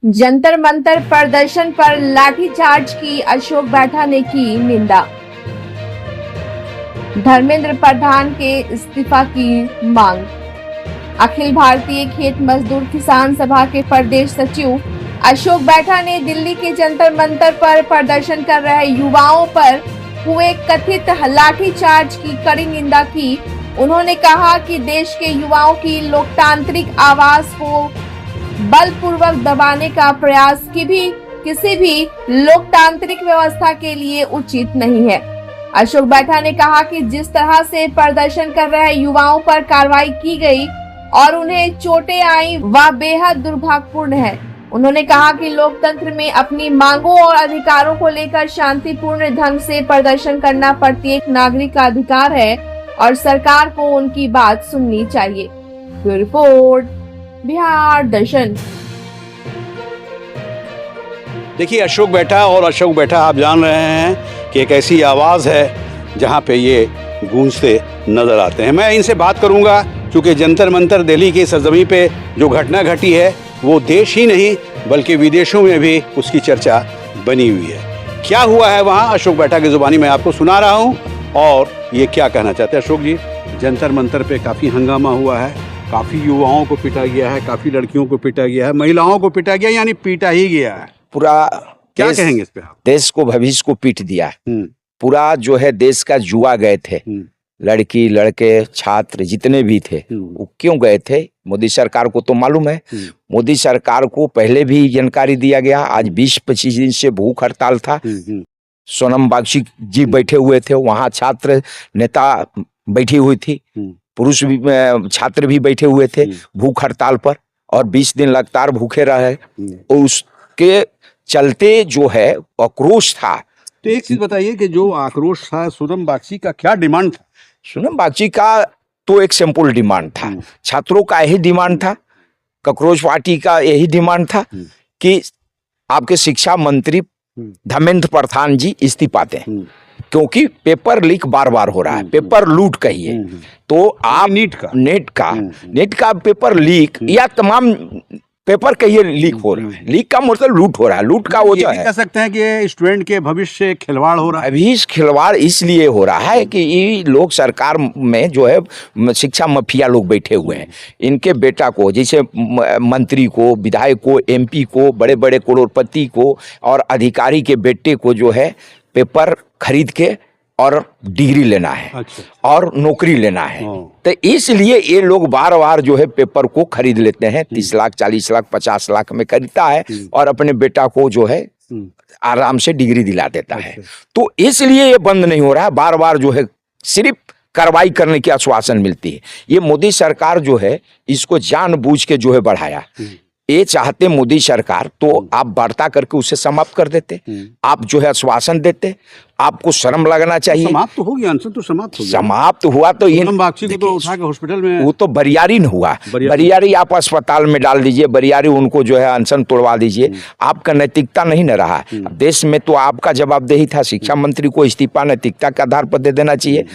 जंतर मंतर प्रदर्शन पर लाठीचार्ज की अशोक बैठा ने की निंदा। धर्मेंद्र प्रधान के इस्तीफा की मांग। अखिल भारतीय खेत मजदूर किसान सभा के प्रदेश सचिव अशोक बैठा ने दिल्ली के जंतर मंतर पर प्रदर्शन कर रहे युवाओं पर हुए कथित लाठीचार्ज की कड़ी निंदा की। उन्होंने कहा कि देश के युवाओं की लोकतांत्रिक आवाज को बलपूर्वक दबाने का प्रयास किसी भी लोकतांत्रिक व्यवस्था के लिए उचित नहीं है। अशोक बैठा ने कहा कि जिस तरह से प्रदर्शन कर रहे युवाओं पर कार्रवाई की गई और उन्हें चोटें आई वह बेहद दुर्भाग्यपूर्ण है। उन्होंने कहा कि लोकतंत्र में अपनी मांगों और अधिकारों को लेकर शांतिपूर्ण ढंग से प्रदर्शन करना प्रत्येक नागरिक का अधिकार है और सरकार को उनकी बात सुननी चाहिए। ब्यूरो रिपोर्ट, बिहार दर्शन। देखिए, अशोक बैठा आप जान रहे हैं कि एक ऐसी आवाज़ है जहां पे ये गूंजते नजर आते हैं। मैं इनसे बात करूंगा क्योंकि जंतर मंतर दिल्ली की सरजमी पे जो घटना घटी है वो देश ही नहीं बल्कि विदेशों में भी उसकी चर्चा बनी हुई है। क्या हुआ है वहाँ, अशोक बैठा की जुबानी मैं आपको सुना रहा हूँ और ये क्या कहना चाहते हैं। अशोक जी, जंतर मंतर पे काफ़ी हंगामा हुआ है, काफ़ी युवाओं को पीटा गया है, काफ़ी लड़कियों को पीटा गया है, महिलाओं को पीटा गया, यानी पीटा ही गया है पूरा। क्या कहेंगे इस पे आप? देश को, भविष्य को पीट दिया। पूरा जो है देश का जुआ गए थे। लड़की लड़के छात्र जितने भी थे वो क्यों गए थे, मोदी सरकार को तो मालूम है। मोदी सरकार को पहले भी जानकारी दिया गया। आज 20-25 दिन से भूख हड़ताल था। सोनम बागची जी बैठे हुए थे वहाँ, छात्र नेता बैठी हुई थी, पुरुष भी छात्र भी बैठे हुए थे भूख हड़ताल पर और 20 दिन लगातार भूखे रहे। और उसके चलते जो है आक्रोश था। तो एक चीज बताइए कि जो आक्रोश था, सोनम बागची का क्या डिमांड था? सोनम बागची का तो एक सिंपल डिमांड था, छात्रों का यही डिमांड था, कॉकरोच पार्टी का यही डिमांड था कि आपके शिक्षा मंत्री धर्मेंद्र प्रधान जी इस्तीफा दें, क्योंकि पेपर लीक बार बार हो रहा है। पेपर लूट कहिए तो आप नेट का पेपर लीक या तमाम पेपर कहिए लीक हो रहा है। लीक का मतलब लूट हो रहा है। लूट का वो जो है, कह सकते हैं कि स्टूडेंट के भविष्य से खिलवाड़ हो रहा है। अभी खिलवाड़ इसलिए हो रहा है कि ये लोग सरकार में जो है शिक्षा माफिया लोग बैठे हुए हैं। इनके बेटा को, जैसे मंत्री को, विधायक को, एमपी को, बड़े बड़े करोड़पति को और अधिकारी के बेटे को जो है पेपर खरीद के और डिग्री लेना है। अच्छा। और नौकरी लेना है। तो इसलिए ये लोग बार बार जो है पेपर को खरीद लेते हैं। 30 लाख, 40 लाख, 50 लाख में खरीदता है और अपने बेटा को जो है आराम से डिग्री दिला देता है। तो इसलिए ये बंद नहीं हो रहा है। बार बार जो है सिर्फ कार्रवाई करने की आश्वासन मिलती है। ये मोदी सरकार जो है इसको जानबूझ के जो है बढ़ाया। ये चाहते मोदी सरकार तो आप वार्ता करके उसे समाप्त कर देते। आप जो है आश्वासन देते। आपको शर्म लगना चाहिए। समाप्त तो हो गया, अनशन तो समाप्त हो गया। समाप्त हुआ तो ये बागची को तो उठा के हॉस्पिटल में, वो तो बरियारी न हुआ। बरियारी आप अस्पताल में डाल दीजिए, बरियारी उनको जो है अनशन तोड़वा दीजिए। आपका नैतिकता नहीं न रहा। देश में तो आपका जवाबदेही था, शिक्षा मंत्री को इस्तीफा नैतिकता के आधार पर दे देना चाहिए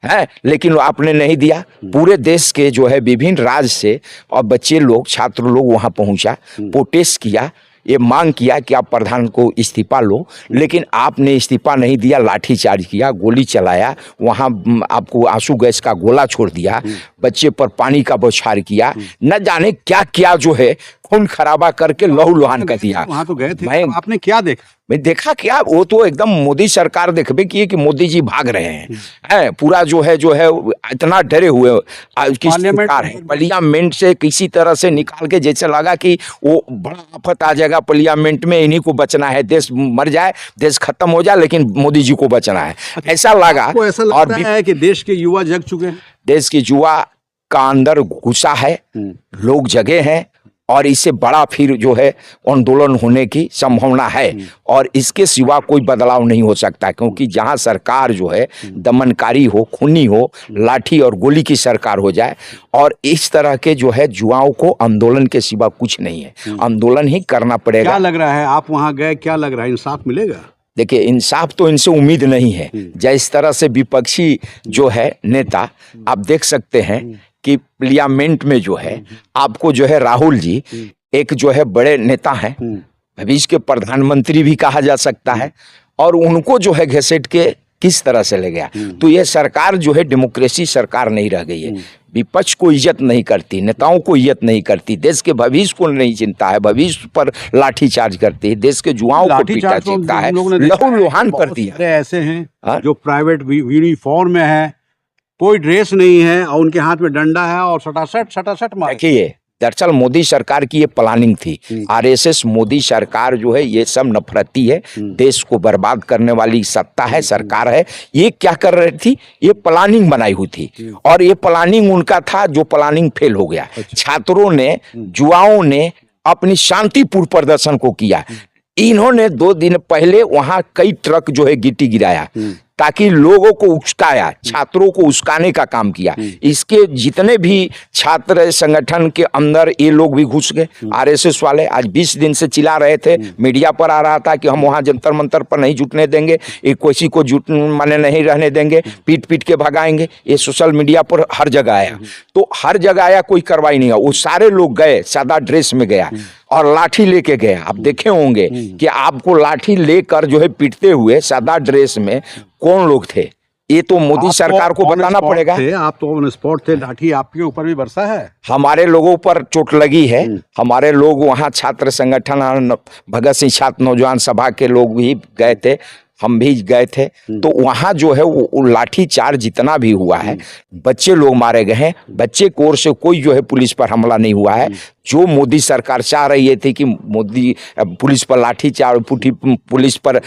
है, लेकिन आपने नहीं दिया। पूरे देश के जो है विभिन्न राज्य से और बच्चे लोग, छात्र लोग वहां पहुंचा, प्रोटेस्ट किया, ये मांग किया कि आप प्रधान को इस्तीफा लो, लेकिन आपने इस्तीफा नहीं दिया। लाठीचार्ज किया, गोली चलाया, वहां आपको आंसू गैस का गोला छोड़ दिया, बच्चे पर पानी का बौछार किया, न जाने क्या क्या जो है खून खराबा करके लहू लुहान कर दिया। वहां तो गए थे, आपने क्या देखा? मैं देखा क्या, वो तो एकदम मोदी सरकार देखबे की कि मोदी जी भाग रहे हैं। पूरा जो है इतना डरे हुए की सरकार है। पार्लियामेंट से किसी तरह से निकाल के, जैसे लगा कि वो बड़ा आफत आ जाएगा पार्लियामेंट में, इन्हीं को बचना है, देश मर जाए, देश खत्म हो जाए, लेकिन मोदी जी को बचना है, ऐसा लगा। ऐसा लगता है कि देश के युवा जग चुके हैं। देश के युवा का अंदर गुस्सा है, लोग जगे हैं और इससे बड़ा फिर जो है आंदोलन होने की संभावना है। और इसके सिवा कोई बदलाव नहीं हो सकता, क्योंकि जहां सरकार जो है दमनकारी हो, खूनी हो, लाठी और गोली की सरकार हो जाए, और इस तरह के जो है युवाओं को आंदोलन के सिवा कुछ नहीं है, आंदोलन ही करना पड़ेगा। क्या लग रहा है, आप वहां गए, क्या लग रहा है, इंसाफ मिलेगा? देखिए, इंसाफ तो इनसे उम्मीद नहीं है। जिस तरह से विपक्षी जो है नेता, आप देख सकते हैं कि पार्लियामेंट में जो है आपको जो है राहुल जी एक जो है बड़े नेता हैं, भविष्य के प्रधानमंत्री भी कहा जा सकता है, और उनको जो है घसीट के किस तरह से ले गया। तो ये सरकार जो है डेमोक्रेसी सरकार नहीं रह गई है। विपक्ष को इज्जत नहीं करती, नेताओं को इज्जत नहीं करती, देश के भविष्य को नहीं चिंता है, भविष्य पर लाठीचार्ज करती है, देश के युवाओं को पीटा चिंता है, लहूलुहान कर दिया। ऐसे हैं जो प्राइवेट यूनिफॉर्म में है, कोई ड्रेस नहीं है और उनके हाथ में डंडा है और सटासट मार। देखिए, दरअसल मोदी सरकार की ये प्लानिंग थी। आरएसएस मोदी सरकार जो है ये सब नफरती है, देश को बर्बाद करने वाली सत्ता है, सरकार है। ये क्या कर रही थी, ये प्लानिंग बनाई हुई थी, और ये प्लानिंग उनका था जो प्लानिंग फेल हो गया। छात्रों ने, युवाओं ने अपनी शांतिपूर्ण प्रदर्शन को किया। इन्होंने 2 दिन पहले वहां कई ट्रक जो है गिट्टी गिराया ताकि लोगों को उस्काया, छात्रों को उस्काने का काम किया। इसके जितने भी छात्र संगठन के अंदर ये लोग भी घुस गए। आरएसएस वाले आज 20 दिन से चिल्ला रहे थे, मीडिया पर आ रहा था कि हम वहां जंतर मंतर पर नहीं जुटने देंगे, ये किसी को जुट माने नहीं रहने देंगे, पीट पीट के भगाएंगे। ये सोशल मीडिया पर हर जगह आया, तो हर जगह आया, कोई कार्रवाई नहीं हुआ। वो सारे लोग गए, सादा ड्रेस में गया और लाठी लेके गए। आप देखे होंगे कि आपको लाठी लेकर जो है पीटते हुए सादा ड्रेस में कौन लोग थे, ये तो मोदी सरकार को बताना पड़ेगा। आप तो ऑन स्पॉट थे, लाठी आपके ऊपर भी बरसा है। हमारे लोगों पर चोट लगी है। हमारे लोग वहाँ छात्र संगठन, भगत सिंह छात्र नौजवान सभा के लोग भी गए थे, हम भी गए थे। तो वहाँ जो है वो लाठी चार्ज जितना भी हुआ है, बच्चे लोग मारे गए हैं। बच्चे की ओर से कोई जो है पुलिस पर हमला नहीं हुआ है। जो मोदी सरकार चाह रही थी कि मोदी पुलिस पर लाठी चार्ज, पुलिस पर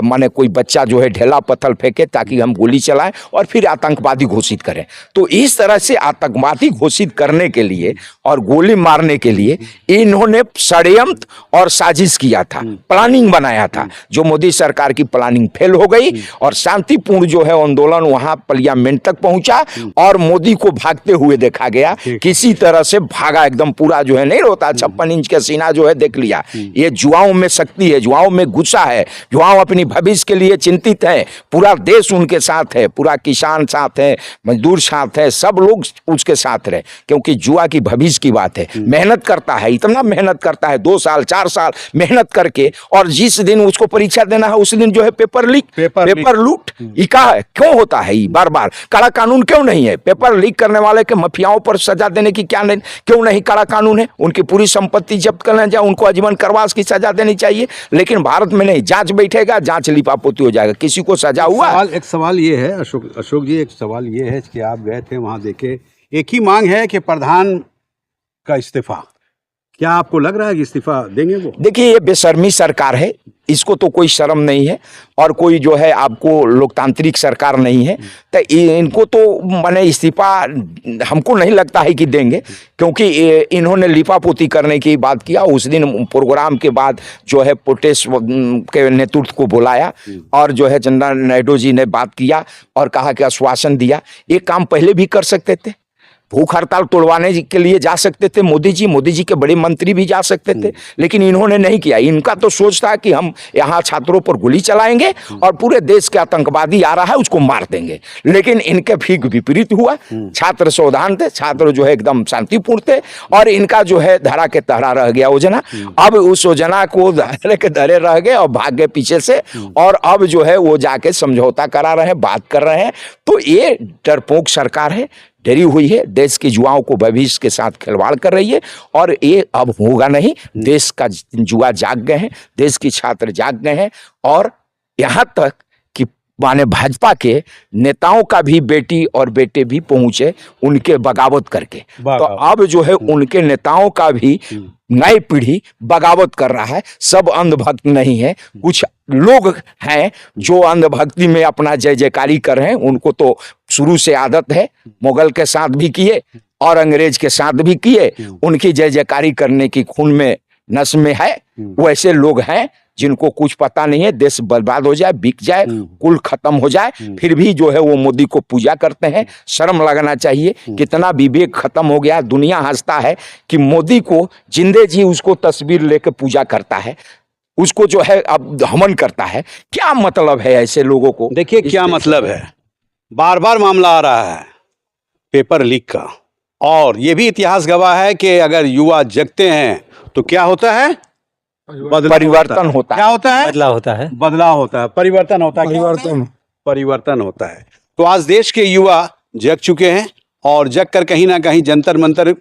माने कोई बच्चा जो है ढेला पत्थर फेंके ताकि हम गोली चलाएं और फिर आतंकवादी घोषित करें। तो इस तरह से आतंकवादी घोषित करने के लिए और गोली मारने के लिए इन्होंने षड्यंत्र और साजिश किया था, प्लानिंग बनाया था। जो मोदी सरकार की प्लानिंग फेल हो गई और शांतिपूर्ण जो है आंदोलन वहां पार्लियामेंट तक पहुंचा और मोदी को भागते हुए देखा गया। किसी तरह से भागा, एकदम पूरा जो है नहीं होता 56 इंच का सीना जो है देख लिया। ये युवाओं में शक्ति है, युवाओं में गुस्सा है, युवाओं अपनी भविष्य के लिए चिंतित है। पूरा देश उनके साथ है, पूरा किसान साथ है, मजदूर साथ है, सब लोग उसके साथ रहे, क्योंकि युवा की भविष्य की बात है। मेहनत करता है, इतना मेहनत करता है, 2 साल 4 साल मेहनत करके, और जिस दिन उसको परीक्षा देना है उस दिन जो है पेपर लूट। ये क्या है, क्यों होता है? बार बार कड़ा कानून क्यों नहीं है? पेपर लीक करने वाले के माफियाओं पर सजा देने की क्यों नहीं कड़ा कानून है? उनकी पूरी संपत्ति जब्त करना चाहिए, उनको आजीवन कारावास की सजा देनी चाहिए। लेकिन भारत में नहीं, जांच बैठेगा, जांच लिपापोती हो जाएगा, किसी को सजा हुआ। एक सवाल ये है अशोक जी, एक सवाल ये है कि आप गए थे वहां, देखे, एक ही मांग है कि प्रधान का इस्तीफा। क्या आपको लग रहा है कि इस्तीफा देंगे वो? देखिए, ये बेशर्मी सरकार है, इसको तो कोई शर्म नहीं है, और कोई जो है आपको लोकतांत्रिक सरकार नहीं है, तो इनको तो माने इस्तीफा हमको नहीं लगता है कि देंगे, क्योंकि इन्होंने लिपापोती करने की बात किया। उस दिन प्रोग्राम के बाद जो है प्रोटेस्ट के नेतृत्व को बुलाया और जो है चंद्रबाबू नायडू जी ने बात किया और कहा कि आश्वासन दिया। ये काम पहले भी कर सकते थे, भूख हड़ताल तोड़वाने के लिए जा सकते थे मोदी जी के बड़े मंत्री भी जा सकते थे, लेकिन इन्होंने नहीं किया। इनका तो सोच था कि हम यहाँ छात्रों पर गोली चलाएंगे और पूरे देश के आतंकवादी आ रहा है उसको मार देंगे, लेकिन इनके ठीक विपरीत हुआ। छात्र सावधान थे, छात्र जो है एकदम शांतिपूर्ण थे, और इनका जो है धरा के तहरा रह गया योजना। अब उस योजना को धरे के धरे रह गए और भाग गए पीछे से, और अब जो है वो जाके समझौता करा रहे हैं, बात कर रहे हैं। तो ये डरपोक सरकार है, डरी हुई है, देश के युवाओं को भविष्य के साथ खिलवाड़ कर रही है, और ये अब होगा नहीं। देश का युवा जाग गए हैं, देश के छात्र जाग गए हैं, और यहाँ तक कि माने भाजपा के नेताओं का भी बेटी और बेटे भी पहुंचे उनके बगावत करके। तो अब जो है उनके नेताओं का भी नई पीढ़ी बगावत कर रहा है। सब अंधभक्त नहीं है, कुछ लोग हैं जो अंधभक्ति में अपना जय जयकारी कर रहे हैं। उनको तो शुरू से आदत है, मुगल के साथ भी किए और अंग्रेज के साथ भी किए, उनकी जय जयकारी करने की खून में नस में है। वैसे लोग हैं जिनको कुछ पता नहीं है, देश बर्बाद हो जाए, बिक जाए, कुल खत्म हो जाए, फिर भी जो है वो मोदी को पूजा करते हैं। शर्म लगना चाहिए, कितना विवेक खत्म हो गया। दुनिया हंसता है कि मोदी को जिंदे जी उसको तस्वीर लेकर पूजा करता है, उसको जो है अब हवन करता है। क्या मतलब है ऐसे लोगों को? देखिए क्या मतलब है, बार बार मामला आ रहा है पेपर लीक का, और ये भी इतिहास गवाह है कि अगर युवा जगते हैं तो क्या होता है? परिवर्तन होता क्या है। होता है? बदलाव होता है। बदलाव होता है, परिवर्तन होता है। क्या होता है? परिवर्तन होता है। तो आज देश के युवा जग चुके हैं और जग कर कहीं ना कहीं जंतर मंतर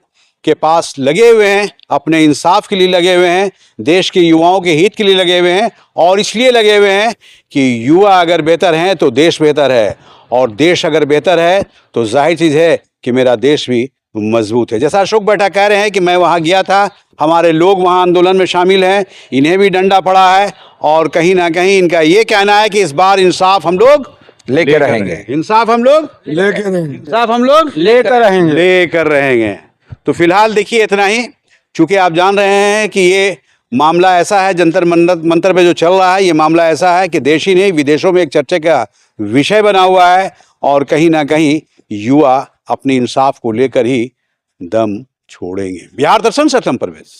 के पास लगे हुए हैं, अपने इंसाफ के लिए लगे हुए हैं, देश के युवाओं के हित के लिए लगे हुए हैं, और इसलिए लगे हुए हैं कि युवा अगर बेहतर हैं तो देश बेहतर है, और देश अगर बेहतर है तो जाहिर चीज़ है कि मेरा देश भी मजबूत है। जैसा अशोक बैठा कह रहे हैं कि मैं वहाँ गया था, हमारे लोग वहाँ आंदोलन में शामिल हैं, इन्हें भी डंडा पड़ा है, और कहीं ना कहीं इनका ये कहना है कि इस बार इंसाफ हम लोग लेकर रहेंगे। इंसाफ हम लोग लेकर रहेंगे। इंसाफ हम लोग लेकर रहेंगे। तो फिलहाल देखिए इतना ही, चूंकि आप जान रहे हैं कि ये मामला ऐसा है, जंतर मंतर पे जो चल रहा है, ये मामला ऐसा है कि देश ही नहीं विदेशों में एक चर्चा का विषय बना हुआ है, और कहीं ना कहीं युवा अपने इंसाफ को लेकर ही दम छोड़ेंगे। बिहार दर्शन से सत्यम परवेज।